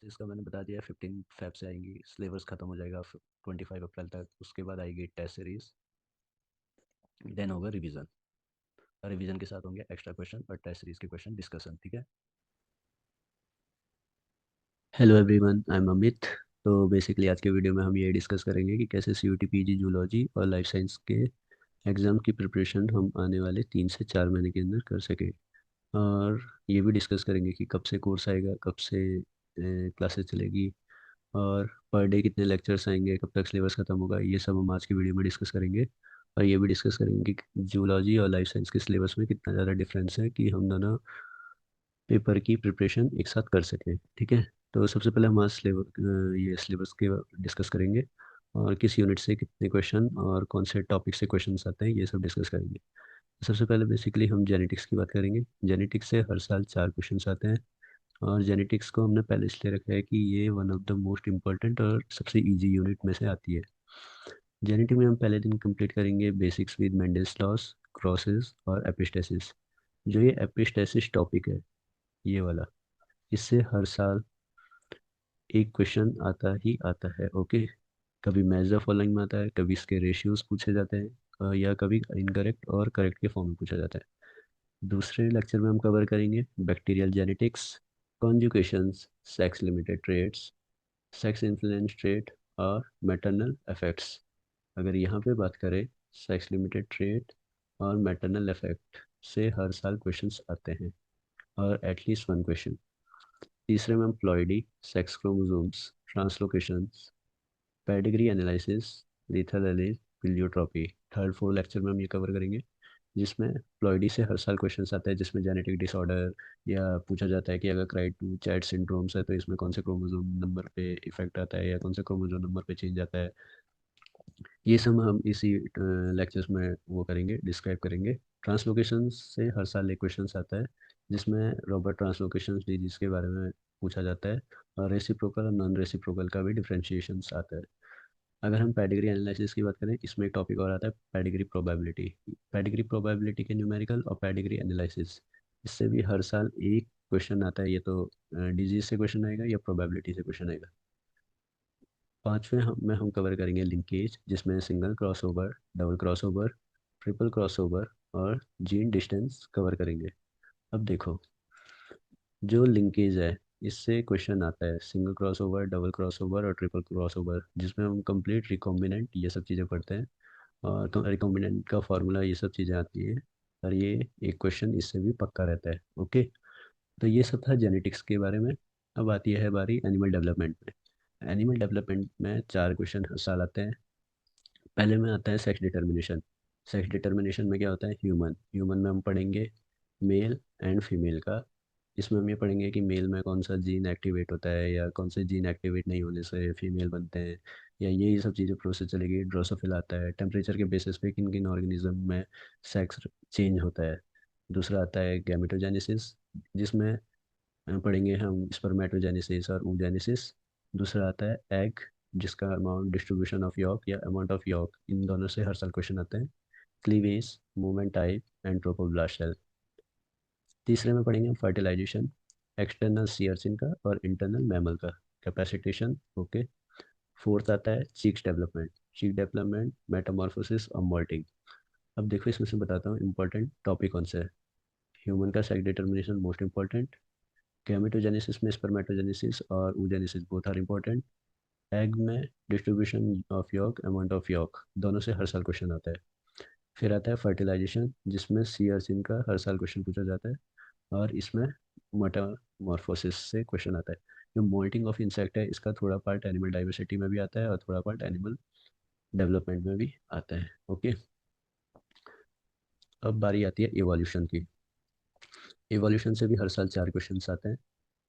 इसका मैंने बता दिया 15 फेब से आएंगी, सिलेबस ख़त्म हो जाएगा 25 अप्रैल तक। उसके बाद आएगी टेस्ट सीरीज, देन होगा रिवीजन। रिवीजन के साथ होंगे एक्स्ट्रा क्वेश्चन और टेस्ट सीरीज के क्वेश्चन डिस्कशन, ठीक है। Hello everyone, I am Amit. तो बेसिकली आज के वीडियो में हम ये डिस्कस करेंगे कि कैसे CUT PG जूलॉजी और लाइफ साइंस के एग्ज़ाम की प्रिपरेशन हम आने वाले 3 से 4 महीने के अंदर कर सकें। और ये भी डिस्कस करेंगे कि कब से कोर्स आएगा, कब से क्लासेस चलेगी, और पर डे कितने लेक्चर्स आएंगे, कब तक सिलेबस ख़त्म होगा। ये सब हम आज की वीडियो में डिस्कस करेंगे। और ये भी डिस्कस करेंगे कि जूलॉजी और लाइफ साइंस के सिलेबस में कितना ज़्यादा डिफरेंस है कि हम दोनों पेपर की प्रिपरेशन एक साथ कर सकें, ठीक है। तो सबसे पहले हम आज ये सिलेबस के डिस्कस करेंगे, और किस यूनिट से कितने क्वेश्चन और कौन से टॉपिक से क्वेश्चंस आते हैं ये सब डिस्कस करेंगे। सबसे पहले बेसिकली हम जेनेटिक्स की बात करेंगे। जेनेटिक्स से हर साल 4 क्वेश्चंस आते हैं, और जेनेटिक्स को हमने पहले इसलिए रखा है कि ये one of the most important और सबसे इजी यूनिट में से आती है। जेनेटिक में हम पहले दिन कंप्लीट करेंगे basics with Mendel's loss, crosses और एपिस्टेसिस। जो ये एपिस्टेसिस टॉपिक है, ये वाला, इससे हर साल एक क्वेश्चन आता ही आता है, ओके। कभी मैच द फॉलोइंग में आता है, कभी इसके रेशियोज पूछे जाते हैं, या कभी इनकरेक्ट और करेक्ट के फॉर्म में पूछा जाता है। दूसरे लेक्चर में हम कवर करेंगे bacterial genetics, conjugations, sex limited traits, sex influence trait और मैटरनल इफेक्ट्स। अगर यहाँ पे बात करें, सेक्स लिमिटेड ट्रेट और मैटरनल इफेक्ट से हर साल क्वेश्चंस आते हैं, और एटलीस्ट वन क्वेश्चन। तीसरे में हम ploidy, sex chromosomes, translocations, pedigree analysis, lethal allele, pleiotropy. Third fourth lecture में हम ये कवर करेंगे, जिसमें प्लॉइडी से हर साल क्वेश्चंस आते हैं, जिसमें जेनेटिक डिसऑर्डर या पूछा जाता है कि अगर क्राइट चैट सिंड्रोम्स है तो इसमें कौन से क्रोमोसोम नंबर पे इफेक्ट आता है या कौन से क्रोमोसोम नंबर पे चेंज आता है। ये सब हम इसी लेक्चर्स में वो करेंगे, डिस्क्राइब करेंगे। ट्रांसलोकेशन से हर साल एक क्वेश्चन आता है, जिसमें रॉबर्ट ट्रांसलोकेशन डिजीज के बारे में पूछा जाता है, और रेसिप्रोकल और नॉन रेसिप्रोकल का भी डिफ्रेंशिएशन आता है। अगर हम पेडिग्री एनालिसिस की बात करें, इसमें एक टॉपिक और आता है पेडिग्री प्रोबेबिलिटी। पेडिग्री प्रोबेबिलिटी के न्यूमेरिकल और पेडिग्री एनालिसिस, इससे भी हर साल एक क्वेश्चन आता है। ये तो डिजीज से क्वेश्चन आएगा या प्रोबेबिलिटी से क्वेश्चन आएगा। पांचवें हम कवर करेंगे लिंकेज, जिसमें single crossover, double crossover, triple crossover और जीन डिस्टेंस कवर करेंगे। अब देखो, जो लिंकेज है, इससे क्वेश्चन आता है सिंगल क्रॉसओवर, डबल क्रॉसओवर और ट्रिपल क्रॉसओवर, जिसमें हम कंप्लीट रिकॉम्बिनेंट ये सब चीज़ें पढ़ते हैं, और तो रिकॉम्बिनेंट का फार्मूला ये सब चीज़ें आती है। और ये एक क्वेश्चन इससे भी पक्का रहता है, ओके। तो ये सब था जेनेटिक्स के बारे में। अब आती है बारी एनिमल डेवलपमेंट में। एनिमल डेवलपमेंट में 4 क्वेश्चन हर साल आते हैं। पहले में आता है सेक्स डिटर्मिनेशन। सेक्स डिटर्मिनेशन में क्या होता है, ह्यूमन ह्यूमन में हम पढ़ेंगे मेल एंड फीमेल का। इसमें हम ये पढ़ेंगे कि मेल में कौन सा जीन एक्टिवेट होता है या कौन से जीन एक्टिवेट नहीं होने से फीमेल बनते हैं, या ये सब चीज़ें प्रोसेस चलेगी। ड्रोसोफिल आता है, टेम्परेचर के बेसिस पे किन किन ऑर्गेनिज्म में सेक्स चेंज होता है। दूसरा आता है गैमेटोजेनेसिस, जिसमें पढ़ेंगे हम स्पर्मेटोजेनेसिस और oogenesis। दूसरा आता है एग, जिसका अमाउंट, डिस्ट्रीब्यूशन ऑफ यॉर्क या अमाउंट ऑफ यॉर्क, इन दोनों से हर साल क्वेश्चन आते हैं। Cleavage, movement type and trophoblast cell. तीसरे में पढ़ेंगे हम फर्टिलाइजेशन, एक्सटर्नल सीयरसिन का और इंटरनल मैमल का कैपेसिटेशन, ओके। फोर्थ आता है chicks development, chick development, metamorphosis और मोल्टिंग। अब देखो, इसमें से बताता हूँ इंपॉर्टेंट टॉपिक कौन सा है। ह्यूमन का sex determination most important, gametogenesis में स्पर्मेटोजेनेसिस और oogenesis both are important. Egg में distribution of yolk, amount of yolk, दोनों से हर साल क्वेश्चन आता है। फिर आता है फर्टिलाइजेशन, जिसमें सीयरसिन का हर साल क्वेश्चन पूछा जाता है, और इसमें मेटामॉर्फोसिस से क्वेश्चन आता है। जो मोल्टिंग ऑफ इंसेक्ट है, इसका थोड़ा पार्ट एनिमल डाइवर्सिटी में भी आता है और थोड़ा पार्ट एनिमल डेवलपमेंट में भी आता है, ओके। अब बारी आती है इवोल्यूशन की। इवोल्यूशन से भी हर साल 4 क्वेश्चन आते हैं,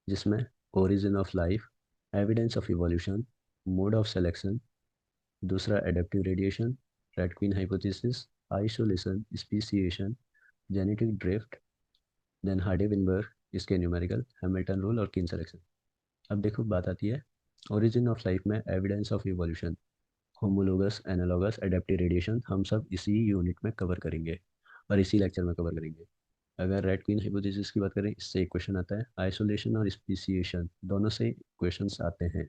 जिसमें origin of life, evidence of evolution, mode of selection, दूसरा adaptive radiation, red queen hypothesis, isolation, speciation, genetic drift, then Hardy Weinberg, इसके न्यूमेरिकल, हैमिल्टन रूल और किन सिलेक्शन। अब देखो, बात आती है ओरिजिन ऑफ लाइफ में evidence of evolution, homologous, analogous, adaptive radiation, हम सब इसी यूनिट में कवर करेंगे और इसी लेक्चर में कवर करेंगे। अगर रेड क्वीन हाइपोथेसिस की बात करें, इससे एक क्वेश्चन आता है। आइसोलेशन और स्पीसिएशन दोनों से क्वेश्चंस आते हैं।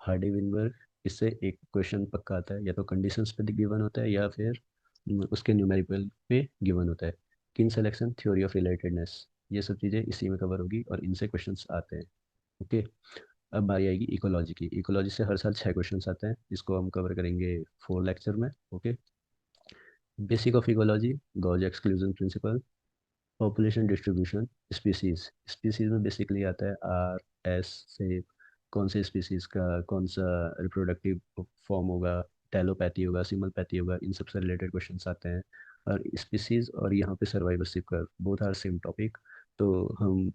हार्डी विनबर्ग, इससे एक क्वेश्चन पक्का आता है, या तो कंडीशंस पे गिवन होता है या फिर उसके न्यूमेरिकल पे गिवन होता है। किन सिलेक्शन, थ्योरी ऑफ रिलेटेडनेस, ये सब चीज़ें इसी में कवर होगी और इनसे क्वेश्चंस आते हैं। ओके। अब बारी आएगी इकोलॉजी की। इकोलॉजी से हर साल 6 क्वेश्चंस आते हैं, इसको हम कवर करेंगे 4 लेक्चर में। Okay. Basic of ecology, Gause exclusion principle, population distribution, species. Species में बेसिकली आता है आर एस से कौन से स्पीसीज का कौन सा रिप्रोडक्टिव फॉर्म होगा, टेलोपैथी होगा, सिमलपैथी होगा, इन सब से रिलेटेड क्वेश्चंस आते हैं। और स्पीसीज और यहाँ पे survivorship curve, both are same topic. तो हम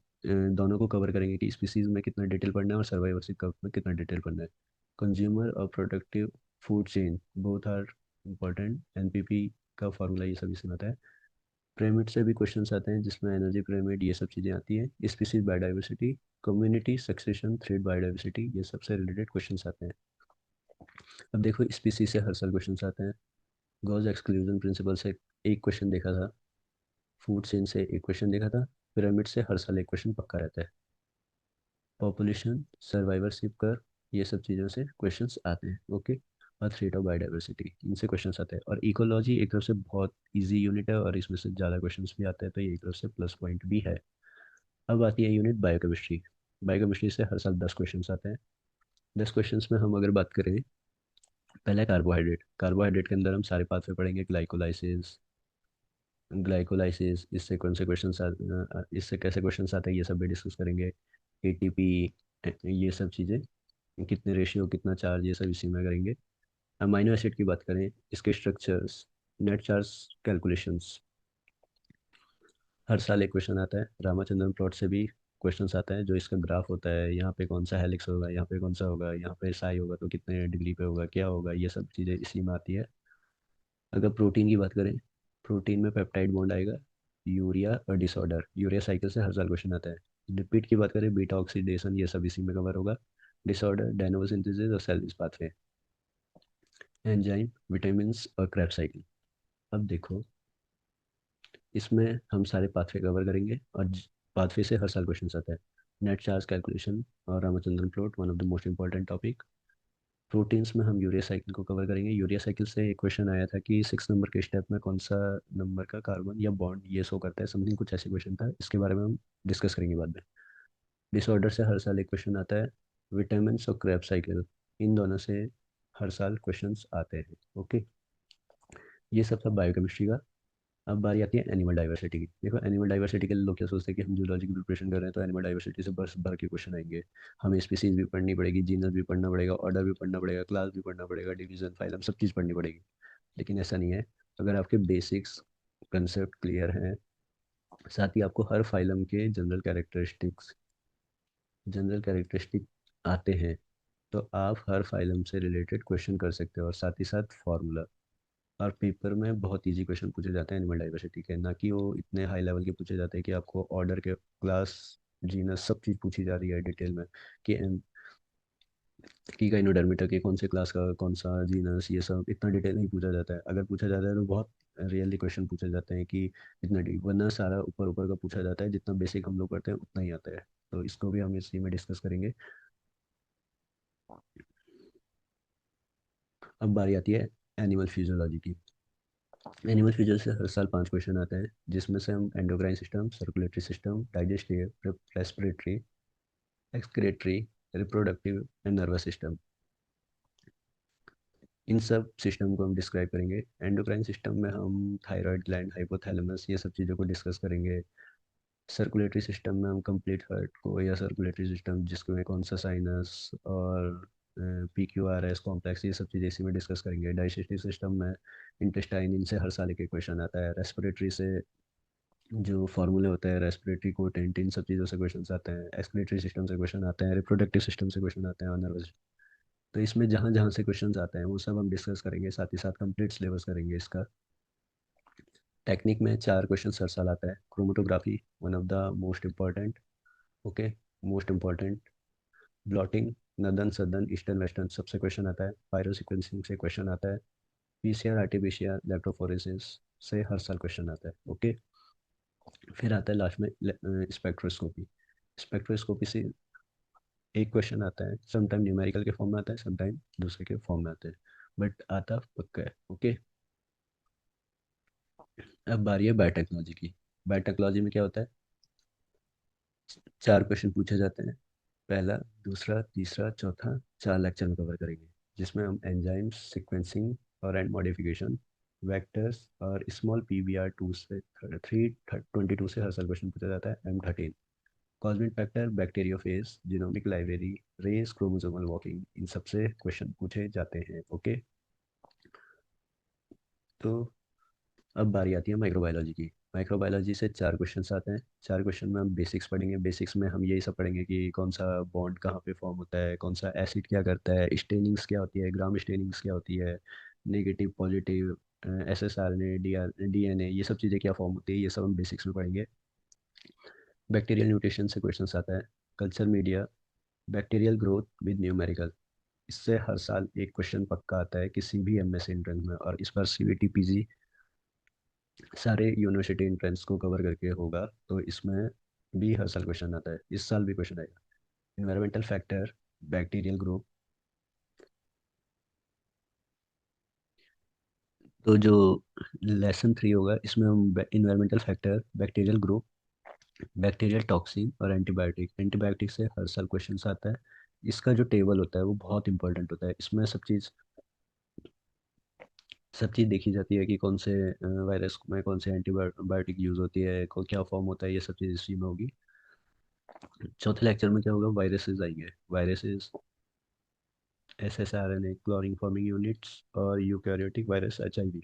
दोनों को कवर करेंगे कि स्पीसीज में कितना डिटेल पढ़ना है और सर्वाइवरशिप कर्व में कितना डिटेल पढ़ना है। कंज्यूमर और productive food chain, both are important. NPP का फॉर्मूला ये सभी से आता है। पिरामिड से भी क्वेश्चंस आते हैं, जिसमें एनर्जी पिरामिड, ये सब चीज़ें आती हैं। Species biodiversity, community succession, thread biodiversity, ये सबसे रिलेटेड क्वेश्चंस आते हैं। अब देखो, स्पीसीज से हर साल क्वेश्चंस आते हैं। गॉस एक्सक्लूजन प्रिंसिपल से एक क्वेश्चन देखा था। फूड चेन से एक क्वेश्चन देखा था। पिरामिड से हर साल एक क्वेश्चन पक्का रहता है। पॉपुलेशन, सर्वाइवरशिप कर्व, ये सब चीज़ों से क्वेश्चंस आते हैं। ओके। और थ्रेट ऑफ बायोडाइवर्सिटी, इनसे क्वेश्चंस आते हैं। और इकोलॉजी एक तरफ से बहुत इजी यूनिट है और इसमें से ज़्यादा क्वेश्चंस भी आते हैं, तो ये एक तरफ से प्लस पॉइंट भी है। अब आती है यूनिट बायोकेमिस्ट्री। बायोकेमिस्ट्री से हर साल 10 क्वेश्चंस आते हैं। 10 क्वेश्चंस में हम अगर बात करें, पहला कार्बोहाइड्रेट। कार्बोहाइड्रेट के अंदर हम सारे पाथवे पढ़ेंगे, ग्लाइकोलाइसिस, ग्लाइकोलाइसिस, इससे कौन से क्वेश्चन, इससे कैसे क्वेश्चंस आते हैं, ये सब भी डिस्कस करेंगे। एटीपी, ये सब चीज़ें, कितने रेशियो, कितना चार्ज, ये सब इसी में करेंगे। अमाइनो एसिड की बात करें, इसके स्ट्रक्चर्स, नेट चार्ज कैलकुलेशंस, हर साल एक क्वेश्चन आता है। रामाचंद्रन प्लॉट से भी क्वेश्चंस आता है, जो इसका ग्राफ होता है, यहाँ पे कौन सा हेलिक्स होगा, यहाँ पे कौन सा होगा, यहाँ पे साई होगा तो कितने डिग्री पे होगा, क्या होगा, ये सब चीज़ें इसी में आती है। अगर प्रोटीन की बात करें, प्रोटीन में पेप्टाइड बॉन्ड आएगा, यूरिया और डिसऑर्डर, यूरिया साइकिल से हर साल क्वेश्चन आता है। लिपिड की बात करें, बीटा ऑक्सीडेशन, ये सब इसी में कवर होगा। डिसऑर्डर, डायनोसिंथेसिस और सेल पाथवे, एंजाइम, विटामिन और क्रेब साइकिल। अब देखो, इसमें हम सारे पाथवे कवर करेंगे और पाथवे से हर साल क्वेश्चन आता है। नेट चार्ज कैलकुलेशन और Ramachandran plot, one of the most important topic. Proteins में हम यूरिया साइकिल को कवर करेंगे। यूरिया साइकिल से एक क्वेश्चन आया था कि 6 नंबर के स्टेप में कौन सा नंबर का कार्बन या बॉन्ड ये शो करता है, समथिंग कुछ ऐसे क्वेश्चन था। इसके बारे में हम डिस्कस करेंगे बाद में। डिसऑर्डर से हर साल एक क्वेश्चन आता है। विटामिन और क्रेब साइकिल, इन दोनों से हर साल क्वेश्चंस आते हैं। ओके। ये सब था बायोकेमिस्ट्री का। अब बारी आती है एनिमल डाइवर्सिटी की। देखो, एनिमल डाइवर्सिटी के लिए लोग क्या सोचते हैं कि हम जूलॉजी की प्रिपरेशन कर रहे हैं तो एनिमल डाइवर्सिटी से बस भर के क्वेश्चन आएंगे। हमें स्पीसीज भी पढ़नी पड़ेगी, जीनस भी पढ़ना पड़ेगा, ऑर्डर भी पढ़ना पड़ेगा, क्लास भी पढ़ना पड़ेगा, डिवीजन, फाइलम, सब चीज़ पढ़नी पड़ेगी। लेकिन ऐसा नहीं है। अगर आपके बेसिक्स कंसेप्ट क्लियर हैं, साथ ही आपको हर फाइलम के जनरल कैरेक्टरिस्टिक आते हैं, तो आप हर फाइलम से रिलेटेड क्वेश्चन कर सकते हो और साथ ही साथ फार्मूला। और पेपर में बहुत इजी क्वेश्चन पूछे जाते हैं एनिमल डाइवर्सिटी के, ना कि वो इतने हाई लेवल के पूछे जाते हैं कि आपको ऑर्डर के, क्लास, जीनस, सब चीज़ पूछी जा रही है डिटेल में कि की गाइनोडर्मिटा के कौन से क्लास का कौन सा जीनस, ये सब इतना डिटेल नहीं पूछा जाता है। अगर पूछा जाता है तो बहुत रियली क्वेश्चन पूछे जाते हैं कि इतना डीप, वरना सारा ऊपर ऊपर का पूछा जाता है, जितना बेसिक हम लोग पढ़ते हैं उतना ही आता है। तो इसको भी हम इसी में डिस्कस करेंगे। अब बारी आती है एनिमल फिजियोलॉजी की। एनिमल फिजियोलॉजी से हर साल 5 क्वेश्चन आते हैं, जिसमें से हम endocrine system, circulatory system, digestive, respiratory, excretory, reproductive and nervous system, इन सब सिस्टम को हम डिस्क्राइब करेंगे। एंडोक्राइन सिस्टम में हम थायराइड ग्लैंड, हाइपोथैलेमस, ये सब चीज़ों को डिस्कस करेंगे। सर्कुलेटरी सिस्टम में हम कंप्लीट हार्ट को, या सर्कुलेटरी सिस्टम जिसमें कौन सा साइनस और PQRS कॉम्प्लेक्स, ये सब चीज़ें इसी में डिस्कस करेंगे। डाइजेस्टिव सिस्टम में इंटेस्टाइन, इनसे हर साल एक क्वेश्चन आता है। रेस्पिरेटरी से जो फॉर्मूले होते हैं, रेस्पिरेटरी कोटेंट, इन सब चीज़ों से क्वेश्चन आते हैं। एक्सक्रीटरी सिस्टम से क्वेश्चन आते हैं, रिप्रोडक्टिव सिस्टम से क्वेश्चन आते हैं, और नर्वस। तो इसमें जहाँ जहाँ से क्वेश्चंस आते हैं वो सब हम डिस्कस करेंगे, साथ ही साथ कंप्लीट सिलेबस करेंगे इसका। टेक्निक में 4 क्वेश्चन हर साल आता है। Chromatography, one of the most important. Okay, most important. Blotting, northern सदन ईस्टर्न वेस्टर्न, सबसे क्वेश्चन आता है। पायरो सीक्वेंसिंग से क्वेश्चन आता है। PCR, RT-PCR, इलेक्ट्रोफोरेसिस से हर साल क्वेश्चन आता है। ओके। फिर आता है लास्ट में स्पेक्ट्रोस्कोपी। स्पेक्ट्रोस्कोपी से एक क्वेश्चन आता है, समटाइम न्यूमेरिकल के फॉर्म में आता है, समटाइम दूसरे के फॉर्म में आता है, बट आता पक्का है। ओके। अब बारी है बायोटेक्नोलॉजी की। बायोटेक्नोलॉजी में क्या होता है, चार क्वेश्चन पूछे जाते हैं, पहला, दूसरा, तीसरा, चौथा, चार लेक्चर में कवर करेंगे, जिसमें हम एंजाइम्स, सीक्वेंसिंग और एंड मॉडिफिकेशन, वेक्टर्स और स्मॉल पीवीआर टू से 322 से हर साल क्वेश्चन पूछा जाता है। M13 cosmic factor, bacteriophage, genomic library, race, chromosomal walking, इन सबसे क्वेश्चन पूछे जाते हैं। ओके। तो अब बारी आती है माइक्रोबायोलॉजी की। माइक्रोबायोलॉजी से चार क्वेश्चंस आते हैं। चार क्वेश्चन में हम बेसिक्स पढ़ेंगे। बेसिक्स में हम यही सब पढ़ेंगे कि कौन सा बॉन्ड कहाँ पे फॉर्म होता है, कौन सा एसिड क्या करता है, स्टेनिंग्स क्या होती है, ग्राम स्टेनिंग्स क्या होती है, नेगेटिव पॉजिटिव, SSRNA, DNA, ये सब चीज़ें क्या फॉर्म होती है, ये सब हम बेसिक्स में पढ़ेंगे। बैक्टीरियल न्यूट्रिशन से क्वेश्चन आता है। Culture media, bacterial growth with numerical, इससे हर साल एक क्वेश्चन पक्का आता है किसी भी MSc एंट्रेंस में, और इस बार CVT PG सारे यूनिवर्सिटी एंट्रेंस को कवर करके होगा, तो इसमें भी हर साल क्वेश्चन आता है, इस साल भी क्वेश्चन आएगा। इन्वायरमेंटल फैक्टर, बैक्टीरियल ग्रुप, तो जो लेसन 3 होगा इसमें हम environmental factor, bacterial group, bacterial toxin और एंटीबायोटिक, एंटीबायोटिक से हर साल क्वेश्चन आता है। इसका जो टेबल होता है वो बहुत इंपॉर्टेंट होता है, इसमें सब चीज़ देखी जाती है कि कौन से वायरस में कौन से एंटीबायोटिक यूज़ होती है, को क्या फॉर्म होता है, ये सब चीज़ इसी में होगी। चौथे लेक्चर में क्या होगा, वायरसेस आएंगे। Viruses, SSRNA, cloning forming units और eukaryotic virus, HIV।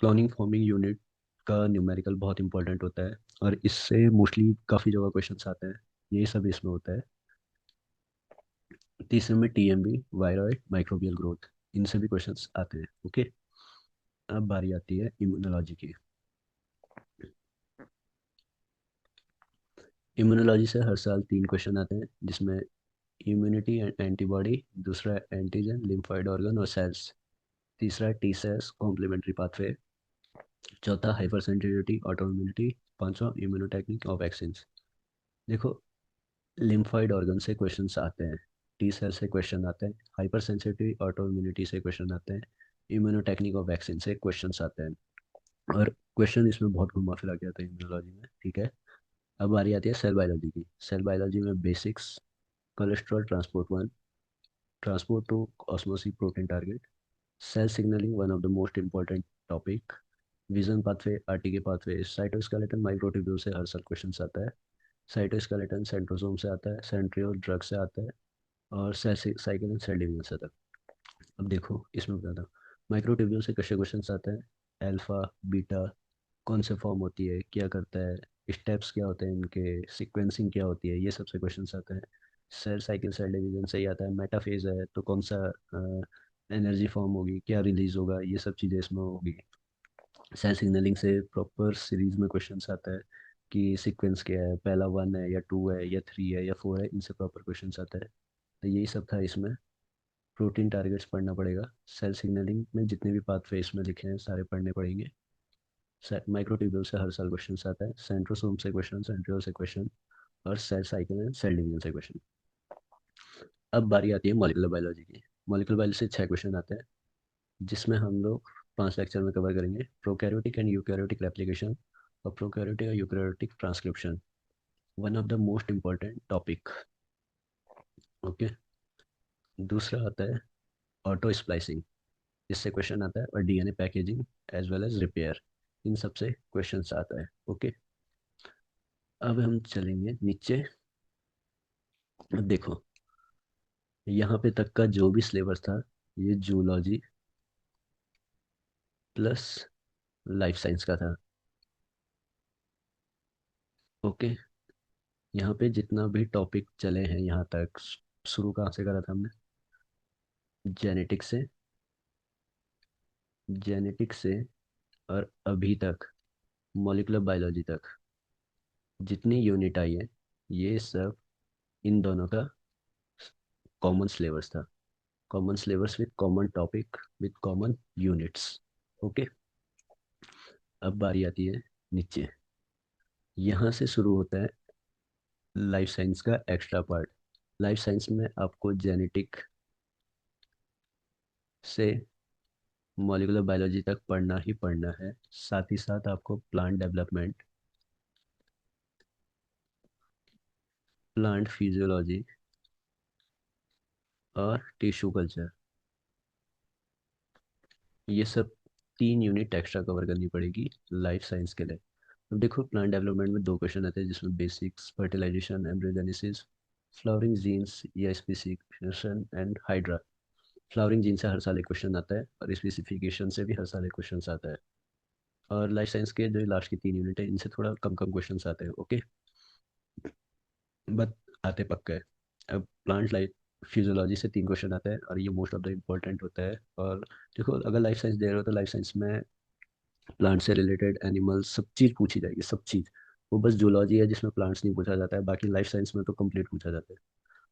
Cloning forming unit का न्यूमेरिकल बहुत इंपॉर्टेंट होता है, और इससे मोस्टली काफ़ी जगह क्वेश्चन आते हैं, ये सब इसमें होता है। तीसरे में TMB, वायरॉइड माइक्रोबियल ग्रोथ, इनसे भी क्वेश्चंस आते हैं। ओके। अब बारी आती है इम्यूनोलॉजी की। इम्यूनोलॉजी से हर साल तीन क्वेश्चन आते हैं, जिसमें इम्यूनिटी एंड एंटीबॉडी, दूसरा एंटीजन, लिम्फोइड ऑर्गन और सेल्स, तीसरा T सेल्स कॉम्प्लीमेंट्री पाथवे, चौथा हाइपर सेंसिटिविटी ऑटो इम्यूनिटी, पांचवा इम्यूनोटेक्निक और वैक्सीन। देखो, लिम्फोइड ऑर्गन से क्वेश्चंस आते हैं, T सेल से क्वेश्चन आते हैं, हाइपर सेंसिटिविटी ऑटो इम्यूनिटी से क्वेश्चन आते हैं, इम्यूनोटेक्निक और वैक्सीन से क्वेश्चंस आते हैं। और क्वेश्चन इसमें बहुत घुमा फिरा के आता है इम्यूनोलॉजी में। ठीक है। अब बारी आती है सेल बायोलॉजी की। सेल बायोलॉजी में basics, cholesterol transport 1, transport two osmosis protein target, cell signalling one of the most important topic, vision pathway, RTK pathway, cytoskeleton microtubule से हर साल क्वेश्चन आता है। साइटोस्केलेटन सेंट्रोसोम से आता है, सेंट्रियोल ड्रग से आता है, और cell cycle and cell division से आता है। अब देखो इसमें बताता हूँ, माइक्रोट्यूब्यूल से कैसे क्वेश्चन आते हैं, अल्फा, बीटा, कौन से फॉर्म होती है, क्या करता है, स्टेप्स क्या होते हैं इनके, सीक्वेंसिंग क्या होती है, ये सबसे क्वेश्चन आते हैं। सेल साइकिल सेल डिवीजन से ही आता है। मेटाफेज है तो कौन सा एनर्जी फॉर्म होगी, क्या रिलीज होगा, ये सब चीज़ें इसमें होगी। सेल सिग्नलिंग से प्रॉपर सीरीज में क्वेश्चंस आता है कि सीक्वेंस क्या है, पहला 1 है या 2 है या 3 है या 4 है, इनसे प्रॉपर क्वेश्चंस आता है। तो यही सब था इसमें। प्रोटीन टारगेट्स पढ़ना पड़ेगा। सेल सिग्नलिंग में जितने भी पाथवे इसमें लिखे हैं सारे पढ़ने पड़ेंगे। माइक्रोट्यूब्यूल से हर साल क्वेश्चन आता है, सेंट्रोसोम से क्वेश्चन, सेंट्रियोल से क्वेश्चन, और cell cycle and cell division से क्वेश्चन। अब बारी आती है मॉलिक्यूलर बायोलॉजी की। मॉलिक्यूलर बायोलॉजी से 6 क्वेश्चन आते हैं, जिसमें हम लोग 5 लेक्चर में कवर करेंगे। प्रोकैरियोटिक एंड यूकैरियोटिक रेप्लिकेशन और प्रोकैरियोटिक और eukaryotic transcription, one of the most important topic. Okay. दूसरा आता है ऑटो स्प्लाइसिंग, इससे क्वेश्चन आता है, और DNA packaging as well as repair, इन सब से क्वेश्चन आता है। ओके। अब हम चलेंगे नीचे। अब देखो, यहाँ पे तक का जो भी सिलेबस था, ये जूलॉजी प्लस लाइफ साइंस का था। ओके। यहाँ पे जितना भी टॉपिक चले हैं यहाँ तक, शुरू कहाँ से करा था हमने, जेनेटिक्स से, जेनेटिक्स से, और अभी तक मॉलिक्यूलर बायोलॉजी तक जितनी यूनिट आई है, ये सब इन दोनों का कॉमन सिलेबस था। Common syllabus with common topic with common units. Okay. अब बारी आती है नीचे यहाँ से शुरू होता है लाइफ साइंस का एक्स्ट्रा पार्ट। लाइफ साइंस में आपको जेनेटिक से मॉलिक्यूलर बायोलॉजी तक पढ़ना ही पढ़ना है। साथ ही साथ आपको प्लांट डेवलपमेंट, प्लांट फिजियोलॉजी और टिश्यू कल्चर, ये सब 3 यूनिट एक्स्ट्रा कवर करनी पड़ेगी लाइफ साइंस के लिए। अब देखो प्लांट डेवलपमेंट में 2 क्वेश्चन आते हैं जिसमें basics, fertilization, embryogenesis, flowering genes या specification and hydra. Flowering gene से हर साल एक क्वेश्चन आता है और स्पेसिफिकेशन से भी हर साल एक क्वेश्चन आता है। और लाइफ साइंस के जो लास्ट की 3 यूनिट है इनसे थोड़ा कम कम क्वेश्चन आते हैं। ओके, बट आते पक्का है। अब प्लांट लाइफ फिजियोलॉजी से 3 क्वेश्चन आते हैं और ये मोस्ट ऑफ द इम्पोर्टेंट होता है। और देखो अगर लाइफ साइंस दे रहे हो तो लाइफ साइंस में प्लांट से रिलेटेड एनिमल्स सब चीज़ पूछी जाएगी, सब चीज़। वो बस जूलॉजी है जिसमें प्लांट्स नहीं पूछा जाता है, बाकी लाइफ साइंस में तो कंप्लीट पूछा जाता है।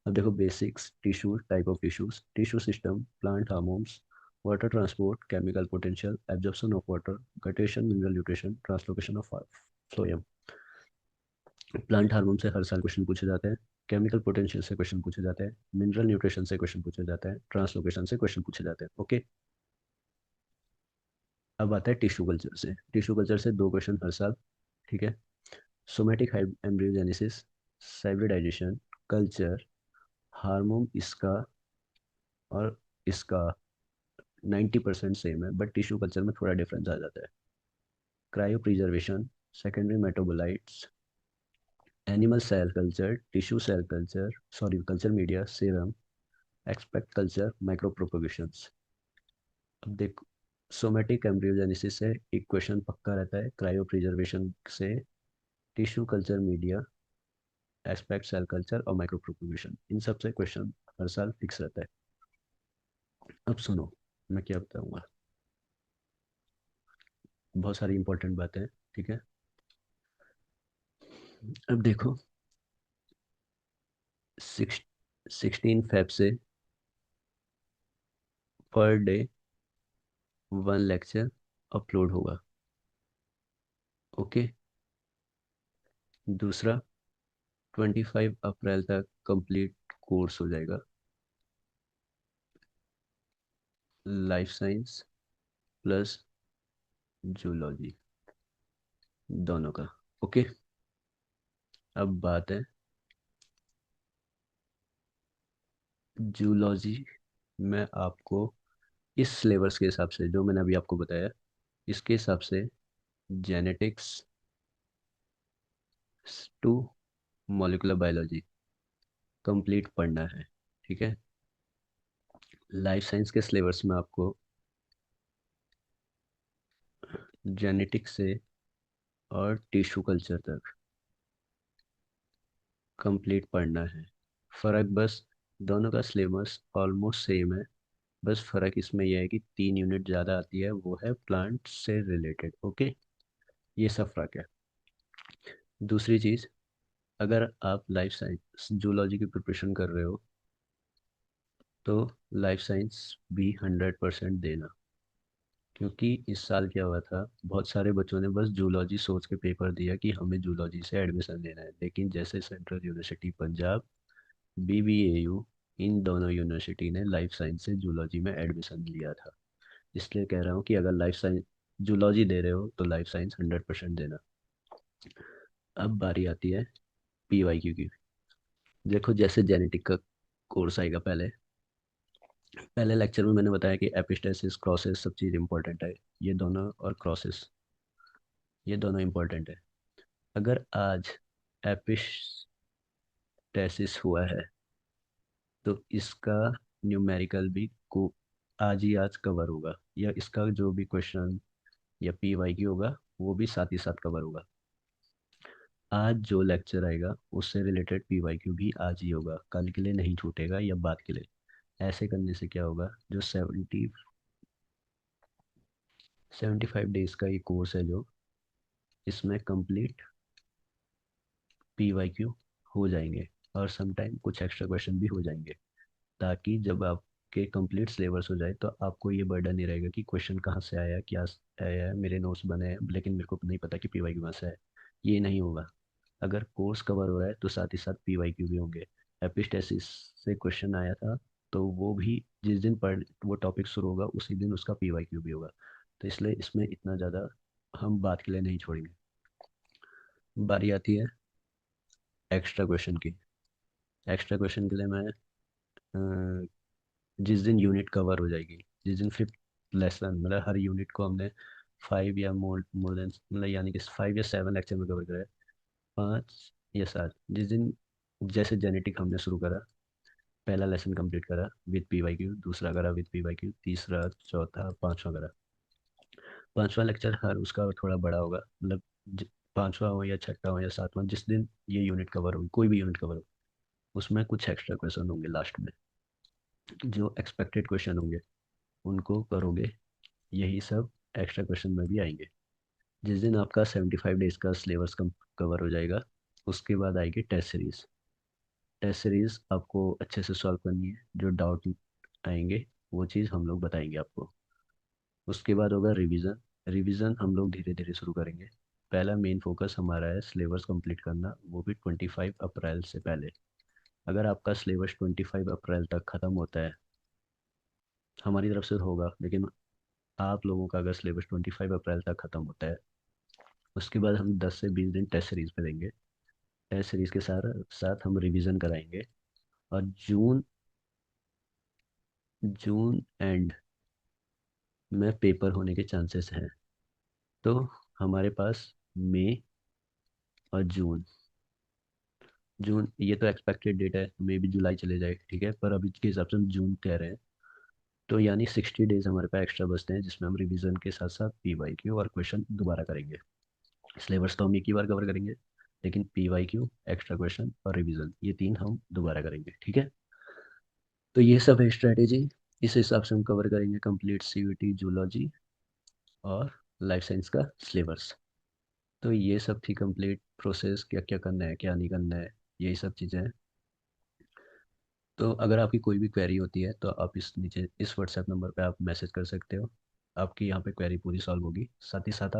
अब देखो basics, tissue, type of tissues, tissue system, plant hormones, water transport, chemical potential, absorption of water, guttation, mineral nutrition, translocation of phloem. Plant hormone से हर साल क्वेश्चन पूछे जाते हैं, केमिकल पोटेंशियल से क्वेश्चन पूछे जाते हैं, मिनरल न्यूट्रिशन से क्वेश्चन पूछे जाते हैं, ट्रांसलोकेशन से क्वेश्चन पूछे जाते हैं। ओके, अब आता है टिश्यू कल्चर से। टिश्यू कल्चर से 2 क्वेश्चन हर साल। ठीक है, somatic embryogenesis, hybridisation, culture, hormone इसका और इसका 90% सेम है, बट टिश्यू कल्चर में थोड़ा डिफरेंस आ जाता है। Cryopreservation, secondary metabolites, animal cell culture, tissue cell culture, sorry culture media, serum, expect culture, micro propagations. अब देखो सोमेटिक एम्ब्रियोजेनेसिस से एक क्वेश्चन पक्का रहता है, क्रायो प्रिजर्वेशन से tissue culture media, expect cell culture और माइक्रो प्रोपोगेशन, इन सब से क्वेश्चन हर साल फिक्स रहता है। अब सुनो मैं क्या बताऊंगा, बहुत सारी इंपॉर्टेंट बातें हैं। ठीक है, अब देखो 16 फेब से पर डे 1 लेक्चर अपलोड होगा। ओके, दूसरा 25 अप्रैल तक कंप्लीट कोर्स हो जाएगा लाइफ साइंस प्लस जूलॉजी दोनों का। ओके, अब बात है जूलॉजी में आपको इस सिलेबस के हिसाब से जो मैंने अभी आपको बताया, इसके हिसाब से genetics to molecular biology complete पढ़ना है। ठीक है, लाइफ साइंस के सिलेबस में आपको जेनेटिक्स से और टिश्यू कल्चर तक कंप्लीट पढ़ना है। फ़र्क बस, दोनों का सिलेबस ऑलमोस्ट सेम है, बस फ़र्क इसमें यह है कि 3 यूनिट ज़्यादा आती है, वो है प्लांट से रिलेटेड। ओके, ये सब फ़र्क है। दूसरी चीज़, अगर आप लाइफ साइंस जूलॉजी की प्रिपरेशन कर रहे हो तो लाइफ साइंस भी 100% देना। क्योंकि इस साल क्या हुआ था, बहुत सारे बच्चों ने बस जूलॉजी सोच के पेपर दिया कि हमें जूलॉजी से एडमिशन लेना है, लेकिन जैसे सेंट्रल यूनिवर्सिटी पंजाब, BBAU, इन दोनों यूनिवर्सिटी ने लाइफ साइंस से जूलॉजी में एडमिशन लिया था। इसलिए कह रहा हूँ कि अगर लाइफ साइंस जूलॉजी दे रहे हो तो लाइफ साइंस 100% देना। अब बारी आती है PYQ की। देखो जैसे जेनेटिक का कोर्स आएगा, पहले पहले लेक्चर में मैंने बताया कि एपिस्टेसिस, क्रॉसेस सब चीज़ इंपॉर्टेंट है। ये दोनों और क्रॉसेस, ये दोनों इंपॉर्टेंट है। अगर आज एपिस्टेसिस हुआ है तो इसका न्यूमेरिकल भी को आज कवर होगा, या इसका जो भी क्वेश्चन या PYQ होगा वो भी साथ ही साथ कवर होगा। आज जो लेक्चर आएगा उससे रिलेटेड PYQ भी आज ही होगा, कल के लिए नहीं छूटेगा या बाद के लिए। ऐसे करने से क्या होगा, जो 75 डेज का ये कोर्स है जो, इसमें कंप्लीट PYQ हो जाएंगे और समटाइम कुछ एक्स्ट्रा क्वेश्चन भी हो जाएंगे, ताकि जब आप के कंप्लीट सिलेबस हो जाए तो आपको ये बर्डन नहीं रहेगा कि क्वेश्चन कहाँ से आया, क्या आया है, मेरे नोट्स बने हैं लेकिन मेरे को नहीं पता कि पीवाईक्यू कहाँ से है। ये नहीं होगा। अगर कोर्स कवर हो रहा है तो साथ ही साथ पीवाईक्यू भी होंगे। एपिस्टेसिस से क्वेश्चन आया था, तो वो भी जिस दिन पढ़ वो टॉपिक शुरू होगा उसी दिन उसका पीवाईक्यू भी होगा। तो इसलिए इसमें इतना ज़्यादा हम बात के लिए नहीं छोड़ेंगे। बारी आती है एक्स्ट्रा क्वेश्चन की। एक्स्ट्रा क्वेश्चन के लिए मैं जिस दिन यूनिट कवर हो जाएगी, जिस दिन फिफ्थ लेसन, मतलब हर यूनिट को हमने 5 या मोर मोर देन, मतलब यानी कि 5 या 7 लेक्चर में कवर करा है, 5 या 7, जिस दिन जैसे जेनेटिक हमने शुरू करा, पहला लेसन कंप्लीट करा विद पीवाईक्यू, दूसरा करा विद पीवाईक्यू, तीसरा, चौथा, पांचवा करा। पांचवा लेक्चर हर उसका थोड़ा बड़ा होगा, मतलब पांचवा हो या छठा हो या सातवां, जिस दिन ये यूनिट कवर होगी, कोई भी यूनिट कवर हो, उसमें कुछ एक्स्ट्रा क्वेश्चन होंगे लास्ट में, जो एक्सपेक्टेड क्वेश्चन होंगे उनको करोगे। यही सब एक्स्ट्रा क्वेश्चन में भी आएंगे। जिस दिन आपका 75 डेज का सिलेबस कवर हो जाएगा, उसके बाद आएगी टेस्ट सीरीज। टेस्ट सीरीज आपको अच्छे से सॉल्व करनी है, जो डाउट आएंगे वो चीज़ हम लोग बताएंगे आपको। उसके बाद होगा रिवीजन। रिवीजन हम लोग धीरे धीरे शुरू करेंगे। पहला मेन फोकस हमारा है सिलेबस कंप्लीट करना, वो भी 25 अप्रैल से पहले। अगर आपका सिलेबस 25 अप्रैल तक ख़त्म होता है, हमारी तरफ से तो होगा, लेकिन आप लोगों का अगर सिलेबस 25 अप्रैल तक ख़त्म होता है, उसके बाद हम 10 से 20 दिन टेस्ट सीरीज पे देंगे। टेस्ट सीरीज के साथ साथ हम रिवीजन कराएंगे। और जून जून एंड में पेपर होने के चांसेस हैं। तो हमारे पास मई और जून, जून ये तो एक्सपेक्टेड डेट है, मे भी जुलाई चले जाए, ठीक है, पर अभी के हिसाब से हम जून कह रहे हैं। तो यानी 60 डेज हमारे पास एक्स्ट्रा बचते हैं, जिसमें हम रिवीजन के साथ साथ पीवाईक्यू और क्वेश्चन दोबारा करेंगे। सिलेबस तो हम एक ही बार कवर करेंगे, लेकिन पीवाईक्यू, एक्स्ट्रा क्वेश्चन और रिवीजन, ये तीन हम दोबारा करेंगे, ठीक है। तो ये सब है स्ट्रेटेजी। इस हिसाब से हम कवर करेंगे कंप्लीट सीयूटी जूलॉजी और लाइफ साइंस का सिलेबस। तो ये सब थी कंप्लीट प्रोसेस, क्या क्या करना है क्या नहीं करना है, यही सब चीज़ें हैं। तो अगर आपकी कोई भी क्वेरी होती है तो आप इस नीचे इस व्हाट्सएप नंबर पे आप मैसेज कर सकते हो। आपकी यहाँ पे क्वेरी पूरी सॉल्व होगी। साथ ही साथ आप